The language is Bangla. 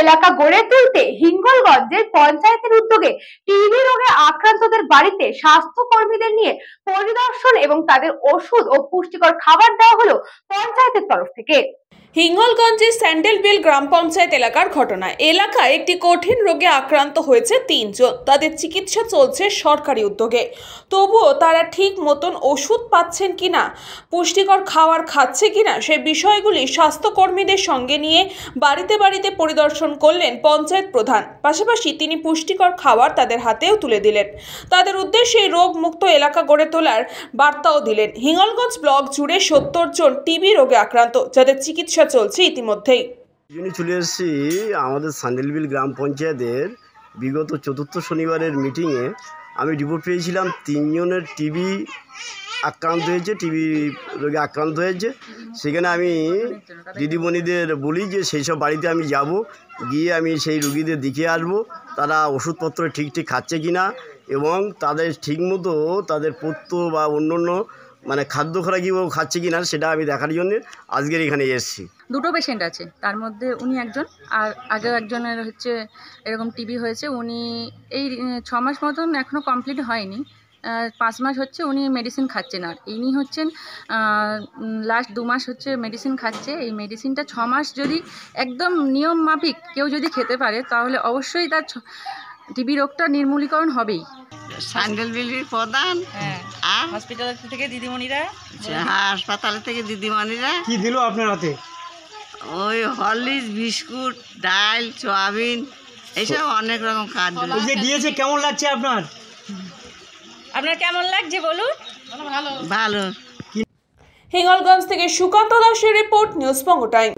এলাকা গড়ে তুলতে হিঙ্গলগঞ্জের পঞ্চায়েতের উদ্যোগে টিবি রোগে আক্রান্তদের বাড়িতে স্বাস্থ্য কর্মীদের নিয়ে পরিদর্শন এবং তাদের ওষুধ ও পুষ্টিকর খাবার দেওয়া হলো পঞ্চায়েতের তরফ থেকে। হিঙ্গলগঞ্জের স্যান্ডেলবিল গ্রাম পঞ্চায়েত এলাকার ঘটনা। এলাকায় একটি কঠিন রোগে আক্রান্ত হয়েছে 3 জন। তাদের চিকিৎসা চলছে সরকারি উদ্যোগে। তবুও তারা ঠিক মতন ওষুধ পাচ্ছেন কিনা, পুষ্টিকর খাবার খাচ্ছে কিনা সে বিষয়গুলি স্বাস্থ্যকর্মীদের সঙ্গে নিয়ে বাড়িতে বাড়িতে পরিদর্শন করলেন পঞ্চায়েত প্রধান। পাশাপাশি তিনি পুষ্টিকর খাবার তাদের হাতেও তুলে দিলেন। তাদের উদ্দেশ্যে রোগ মুক্ত এলাকা গড়ে তোলার বার্তাও দিলেন। হিঙ্গলগঞ্জ ব্লক জুড়ে 70 জন টিবি রোগে আক্রান্ত, যাদের চিকিৎসা চলছে ইতিমধ্যেই। চলে এসেছি আমাদের স্যান্ডেলবিল গ্রাম পঞ্চায়েতের বিগত 4র্থ শনিবারের মিটিংয়ে। আমি রিপোর্ট পেয়েছিলাম 3 জনের টিবি আক্রান্ত হয়েছে, টিবি রোগে আক্রান্ত হয়েছে। সেখানে আমি দিদিমণিদের বলি যে সেই সব বাড়িতে আমি যাব, গিয়ে আমি সেই রুগীদের দেখে আসবো তারা ওষুধপত্র ঠিক খাচ্ছে কিনা এবং তাদের ঠিকমতো তাদের পথ্য বা অন্য মানে খাদ্য খোরাকিও খাচ্ছে কিনা সেটা আমি দেখার জন্য আজকের এখানে এসেছি। 2টো পেশেন্ট আছে, তার মধ্যে উনি একজন, আর আগেও একজনের হচ্ছে এরকম টিবি হয়েছে। উনি এই 6 মাস মতন এখনও কমপ্লিট হয়নি, 5 মাস হচ্ছে উনি মেডিসিন খাচ্ছেন। আর ইনি হচ্ছেন লাস্ট 2 মাস হচ্ছে মেডিসিন খাচ্ছে। এই মেডিসিনটা 6 মাস যদি একদম নিয়ম মাফিক কেউ যদি খেতে পারে তাহলে অবশ্যই তার টিবি রোগটা নির্মূলীকরণ হবেই। স্যান্ডেলবিলির প্রধান আর হসপিটাল থেকে দিদিমণিরা, হাসপাতাল থেকে দিদিমণিরা কি দিল আপনার হাতে? ওই হরলিক্স, বিস্কুট, ডাল, সয়াবিন, এইসব অনেক রকম খাদ্য দিয়েছে। কেমন লাগছে আপনার? আপনার কেমন লাগছে বলুন? ভালো। হিঙ্গলগঞ্জ থেকে সুকান্ত দাসের রিপোর্ট, নিউজ বঙ্গ টাইম।